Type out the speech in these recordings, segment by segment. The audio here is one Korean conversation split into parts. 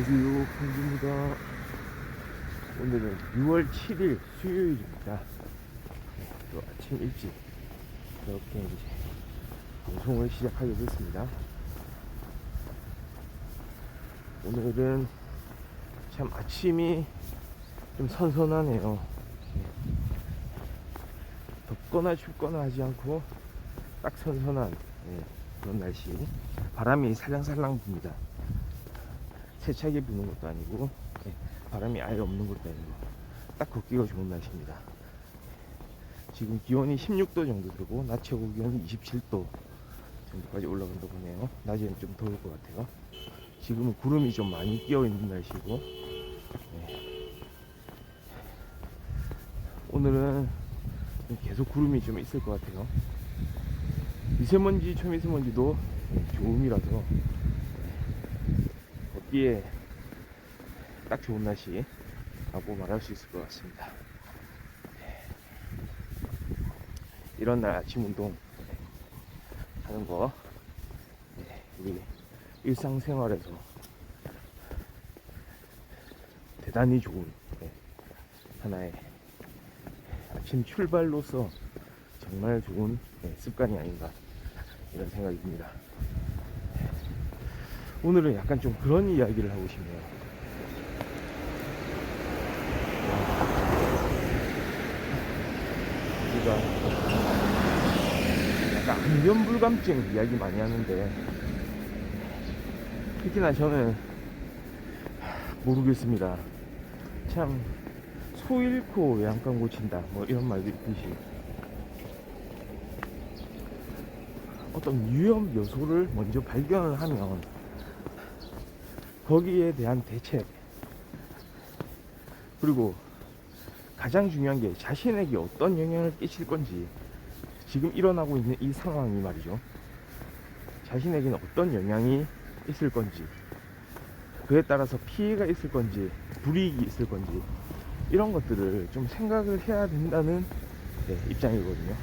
안녕하세요, 강주입니다. 오늘은 6월 7일 수요일입니다. 또 아침 일찍 이렇게 이제 방송을 시작하게 됐습니다. 오늘은 참 아침이 좀 선선하네요. 덥거나 춥거나 하지 않고 딱 선선한 그런 날씨. 바람이 살랑살랑 붑니다. 세차게 부는 것도 아니고 바람이 아예 없는 것도 아니고 딱 걷기가 좋은 날씨입니다. 지금 기온이 16도 정도 되고 낮 최고 기온이 27도 정도까지 올라간다고 하네요. 낮에는 좀 더울 것 같아요. 지금은 구름이 좀 많이 끼어 있는 날씨고, 오늘은 계속 구름이 좀 있을 것 같아요. 미세먼지, 초미세먼지도 좋음이라서 걷기에 딱 좋은 날씨라고 말할 수 있을 것 같습니다. 이런 날 아침 운동 하는 거 우리 일상생활에서 대단히 좋은 하나의 아침 출발로서 정말 좋은 습관이 아닌가 이런 생각이 듭니다. 오늘은 약간 좀 그런 이야기를 하고 싶네요. 우리가 약간 안면불감증 이야기 많이 하는데, 특히나 저는 모르겠습니다. 참 소 잃고 외양간 고친다 뭐 이런 말도 있듯이 어떤 위험 요소를 먼저 발견을 하면 거기에 대한 대책, 그리고 가장 중요한 게 자신에게 어떤 영향을 끼칠 건지, 지금 일어나고 있는 이 상황이 말이죠, 자신에게는 어떤 영향이 있을 건지, 그에 따라서 피해가 있을 건지 불이익이 있을 건지, 이런 것들을 좀 생각을 해야 된다는 입장이거든요.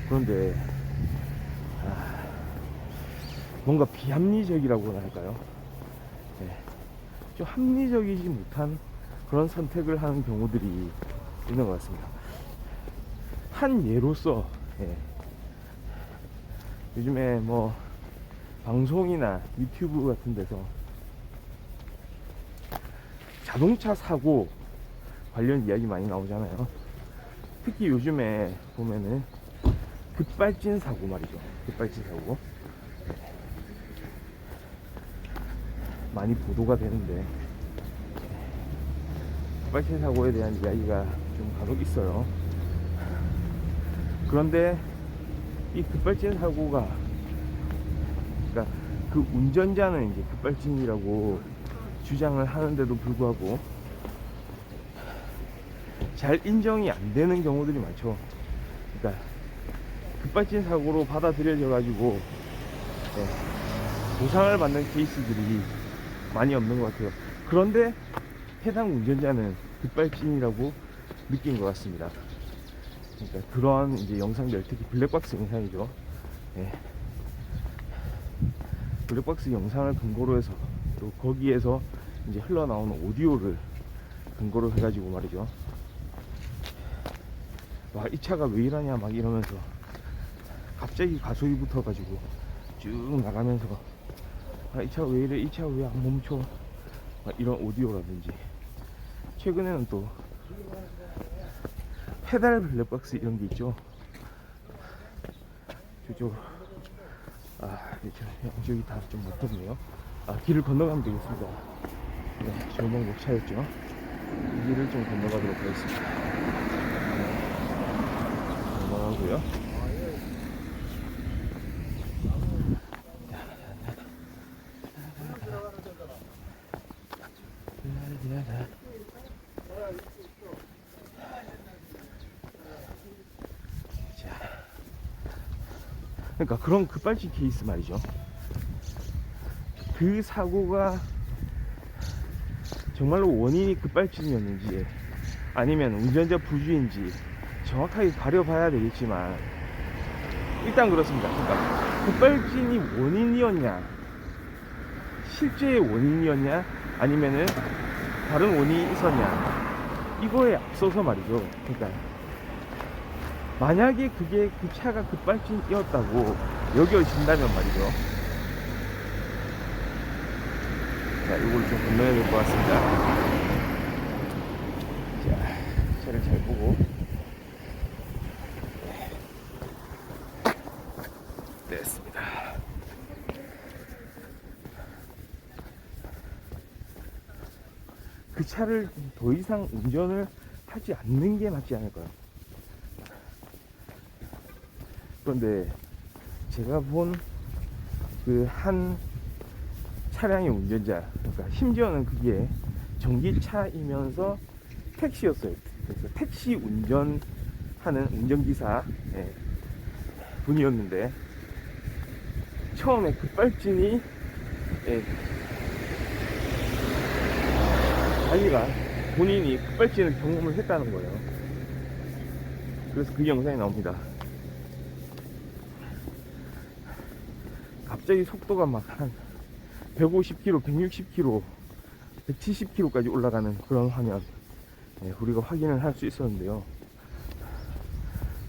그런데 뭔가 비합리적이라고 할까요? 좀 합리적이지 못한 그런 선택을 하는 경우들이 있는 것 같습니다. 한 예로서 요즘에 뭐 방송이나 유튜브 같은 데서 자동차 사고 관련 이야기 많이 나오잖아요. 특히 요즘에 보면은 급발진 사고 말이죠. 급발진 사고 많이 보도가 되는데, 급발진 사고에 대한 이야기가 좀 간혹 있어요. 그런데 이 급발진 사고가, 그러니까 그 운전자는 이제 급발진이라고 주장을 하는데도 불구하고 잘 인정이 안 되는 경우들이 많죠. 그러니까 급발진 사고로 받아들여져 가지고 보상을 받는 케이스들이 많이 없는 것 같아요. 그런데 해당 운전자는 급발진이라고 느낀 것 같습니다. 그러니까 그런 이제 영상들, 특히 블랙박스 영상이죠. 블랙박스 영상을 근거로 해서, 또 거기에서 이제 흘러나오는 오디오를 근거로 해가지고 말이죠, 와, 이 차가 왜 이러냐 막 이러면서 갑자기 가속이 붙어가지고 쭉 나가면서 이 차가 왜 이래, 이 차가 왜 안 멈춰, 막 이런 오디오라든지, 최근에는 또 페달 블랙박스 이런 게 있죠. 저쪽 양쪽이 다 좀 못했네요. 길을 건너가면 되겠습니다. 좋은 방법 찾았죠. 이 길을 좀 건너가도록 하겠습니다. 건너가고요. 그러니까 그런 급발진 케이스 말이죠. 그 사고가 정말로 원인이 급발진이었는지 아니면 운전자 부주인지 정확하게 가려봐야 되겠지만, 일단 그렇습니다. 그러니까 급발진이 원인이었냐, 실제의 원인이었냐 아니면은 다른 원인이 있었냐, 이거에 앞서서 말이죠. 그러니까 만약에 그게 그 차가 급발진이었다고 여겨진다면 말이죠. 자, 이걸 좀 건너야 될 것 같습니다. 자, 차를 잘 보고. 됐습니다. 그 차를 더 이상 운전을 하지 않는 게 맞지 않을까요? 그런데 제가 본 그 한 차량의 운전자, 그러니까 심지어는 그게 전기차이면서 택시였어요. 그래서 택시 운전하는 운전기사 분이었는데, 처음에 급발진이 자기가 본인이 급발진을 경험을 했다는 거예요. 그래서 그 영상이 나옵니다. 갑자기 속도가 막 한 150km, 160km, 170km까지 올라가는 그런 화면, 우리가 확인을 할 수 있었는데요.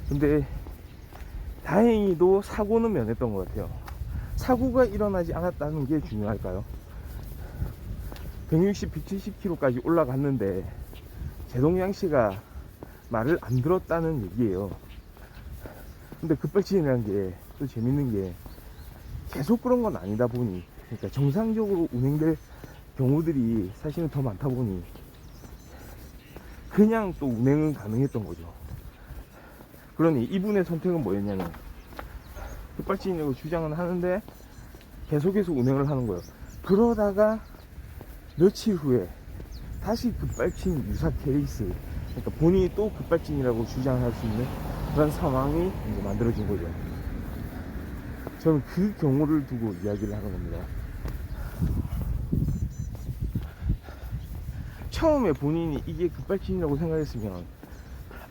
근데 다행히도 사고는 면했던 것 같아요. 사고가 일어나지 않았다는 게 중요할까요? 160, 170km까지 올라갔는데 제동양 씨가 말을 안 들었다는 얘기예요. 근데 급발진이라는 게 또 재밌는 게 계속 그런 건 아니다 보니, 그러니까 정상적으로 운행될 경우들이 사실은 더 많다 보니 그냥 또 운행은 가능했던 거죠. 그러니 이분의 선택은 뭐였냐면, 급발진이라고 주장은 하는데 계속해서 운행을 하는 거예요. 그러다가 며칠 후에 다시 급발진 유사 케이스, 그러니까 본인이 또 급발진이라고 주장할 수 있는 그런 상황이 이제 만들어진 거죠. 저는 그 경우를 두고 이야기를 하는 겁니다. 처음에 본인이 이게 급발진이라고 생각했으면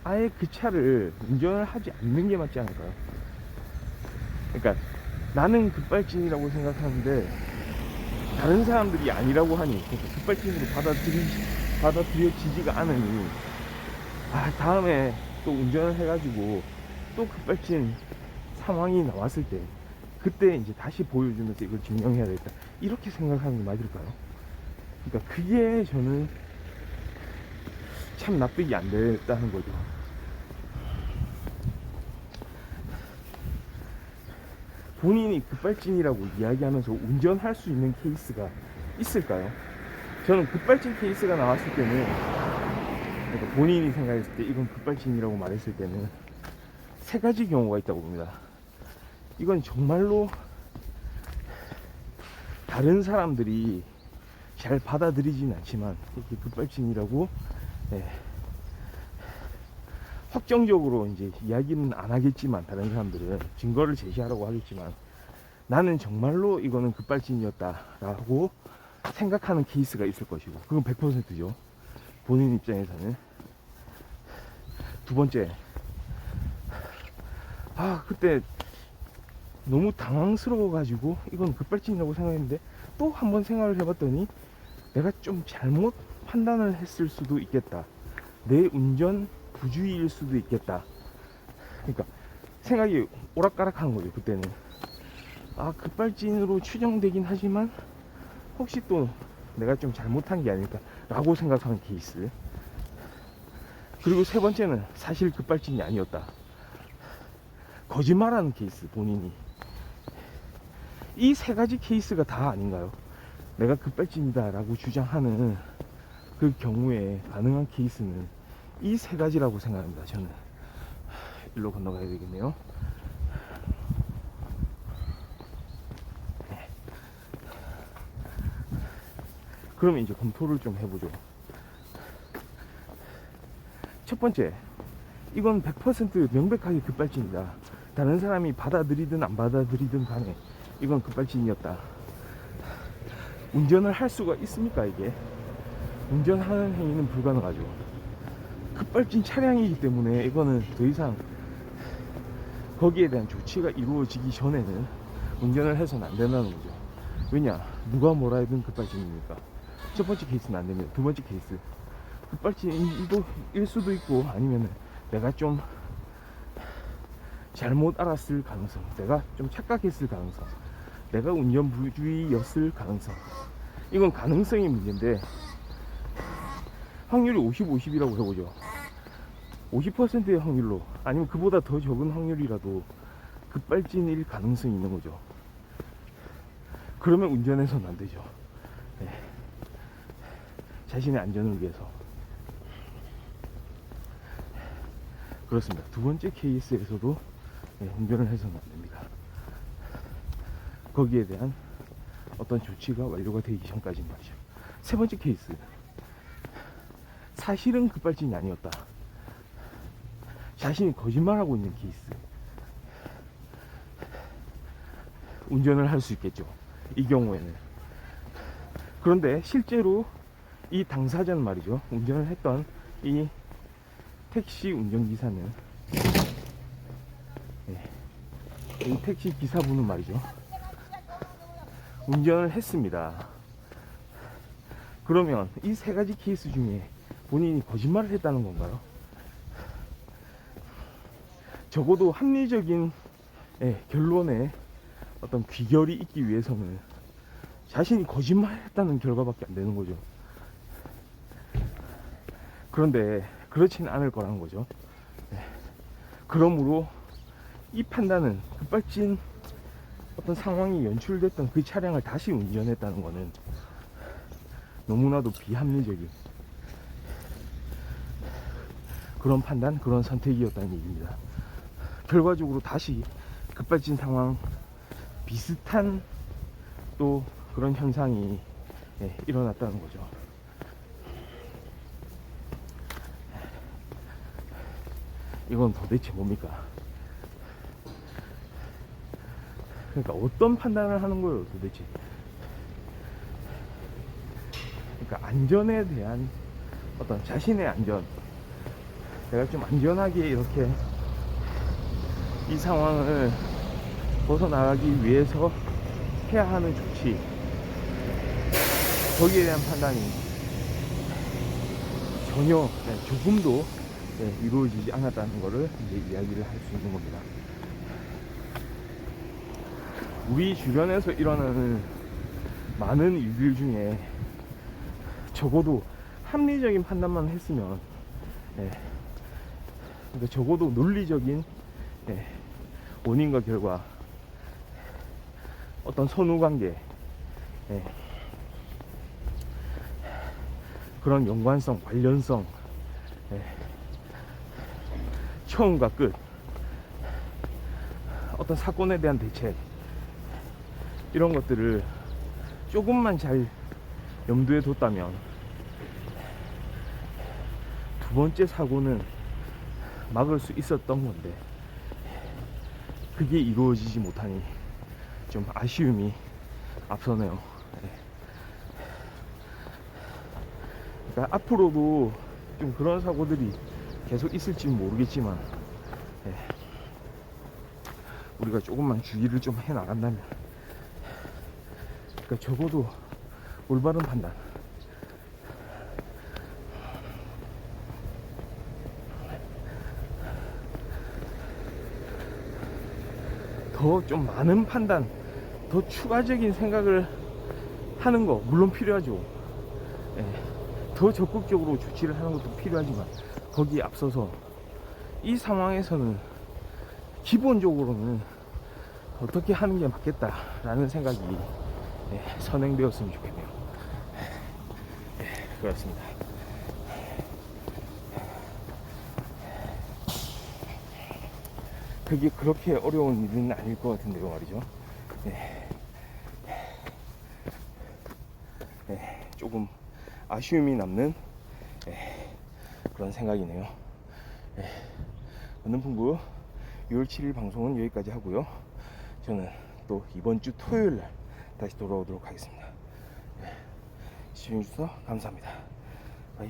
아예 그 차를 운전을 하지 않는 게 맞지 않을까요? 그러니까 나는 급발진이라고 생각하는데 다른 사람들이 아니라고 하니, 그러니까 급발진으로 받아들여지지가 않으니, 다음에 또 운전을 해가지고 또 급발진 상황이 나왔을 때 그때 이제 다시 보여주면서 이걸 증명해야 되겠다, 이렇게 생각하는 게 맞을까요? 그러니까 그게 저는 참 납득이 안 됐다는 거죠. 본인이 급발진이라고 이야기하면서 운전할 수 있는 케이스가 있을까요? 저는 급발진 케이스가 나왔을 때는, 그러니까 본인이 생각했을 때 이건 급발진이라고 말했을 때는 세 가지 경우가 있다고 봅니다. 이건 정말로 다른 사람들이 잘 받아들이진 않지만 이렇게 급발진이라고 확정적으로 이제 이야기는 안 하겠지만, 다른 사람들은 증거를 제시하라고 하겠지만, 나는 정말로 이거는 급발진이었다라고 생각하는 케이스가 있을 것이고, 그건 100%죠. 본인 입장에서는. 두 번째, 그때 너무 당황스러워가지고 이건 급발진이라고 생각했는데 또 한번 생각을 해봤더니 내가 좀 잘못 판단을 했을 수도 있겠다, 내 운전 부주의일 수도 있겠다. 그러니까 생각이 오락가락하는 거죠. 그때는 급발진으로 추정되긴 하지만 혹시 또 내가 좀 잘못한 게 아닐까 라고 생각하는 케이스. 그리고 세 번째는 사실 급발진이 아니었다, 거짓말하는 케이스. 본인이 이 세 가지 케이스가 다 아닌가요? 내가 급발진이다 라고 주장하는 그 경우에 가능한 케이스는 이 세 가지라고 생각합니다. 저는 일로 건너가야 되겠네요. 그러면 이제 검토를 좀 해보죠. 첫 번째, 이건 100% 명백하게 급발진이다. 다른 사람이 받아들이든 안 받아들이든 간에 이건 급발진이었다. 운전을 할 수가 있습니까? 이게 운전하는 행위는 불가능하죠. 급발진 차량이기 때문에 이거는 더 이상 거기에 대한 조치가 이루어지기 전에는 운전을 해서는 안 된다는 거죠. 왜냐, 누가 뭐라 해든 급발진입니까? 첫 번째 케이스는 안 되면 두 번째 케이스 급발진일 수도 있고, 아니면은 내가 좀 잘못 알았을 가능성, 내가 좀 착각했을 가능성, 내가 운전 부주의였을 가능성. 이건 가능성이 문제인데, 확률이 50-50이라고 해보죠. 50%의 확률로, 아니면 그보다 더 적은 확률이라도 급발진일 가능성이 있는 거죠. 그러면 운전해서는 안 되죠. 네. 자신의 안전을 위해서. 그렇습니다. 두 번째 케이스에서도 운전을 해서는 안 됩니다. 거기에 대한 어떤 조치가 완료가 되기 전까지 말이죠. 세 번째 케이스, 사실은 급발진이 아니었다, 자신이 거짓말하고 있는 케이스. 운전을 할 수 있겠죠, 이 경우에는. 그런데 실제로 이 당사자는 말이죠, 운전을 했던 이 택시 운전기사는, 이 택시 기사분은 말이죠, 운전을 했습니다. 그러면 이 세 가지 케이스 중에 본인이 거짓말을 했다는 건가요? 적어도 합리적인 결론에 어떤 귀결이 있기 위해서는 자신이 거짓말을 했다는 결과밖에 안 되는 거죠. 그런데 그렇지는 않을 거라는 거죠. 그러므로 이 판단은 급발진 어떤 상황이 연출됐던 그 차량을 다시 운전했다는 것은 너무나도 비합리적인 그런 판단, 그런 선택이었다는 얘기입니다. 결과적으로 다시 급발진 상황, 비슷한 또 그런 현상이 일어났다는 거죠. 이건 도대체 뭡니까? 그러니까 어떤 판단을 하는 거예요, 도대체? 그러니까 안전에 대한 어떤 자신의 안전, 내가 좀 안전하게 이렇게 이 상황을 벗어나가기 위해서 해야 하는 조치, 거기에 대한 판단이 전혀 조금도 이루어지지 않았다는 것을 이제 이야기를 할 수 있는 겁니다. 우리 주변에서 일어나는 많은 일들 중에 적어도 합리적인 판단만 했으면, 그러니까 적어도 논리적인 원인과 결과, 어떤 선후관계, 그런 연관성, 관련성, 처음과 끝, 어떤 사건에 대한 대책, 이런 것들을 조금만 잘 염두에 뒀다면 두 번째 사고는 막을 수 있었던 건데, 그게 이루어지지 못하니 좀 아쉬움이 앞서네요. 그러니까 앞으로도 좀 그런 사고들이 계속 있을지는 모르겠지만, 우리가 조금만 주의를 좀 해 나간다면, 그러니까 적어도 올바른 판단, 더 좀 많은 판단, 더 추가적인 생각을 하는 거 물론 필요하죠. 더 적극적으로 조치를 하는 것도 필요하지만, 거기에 앞서서 이 상황에서는 기본적으로는 어떻게 하는 게 맞겠다라는 생각이 선행되었으면 좋겠네요. 그렇습니다. 그게 그렇게 어려운 일은 아닐 것 같은데요, 말이죠. 조금 아쉬움이 남는 그런 생각이네요. 건능풍부 6월 7일 방송은 여기까지 하고요. 저는 또 이번 주 토요일 날 다시 돌아오도록 하겠습니다. 시청해주셔서 감사합니다. 바이.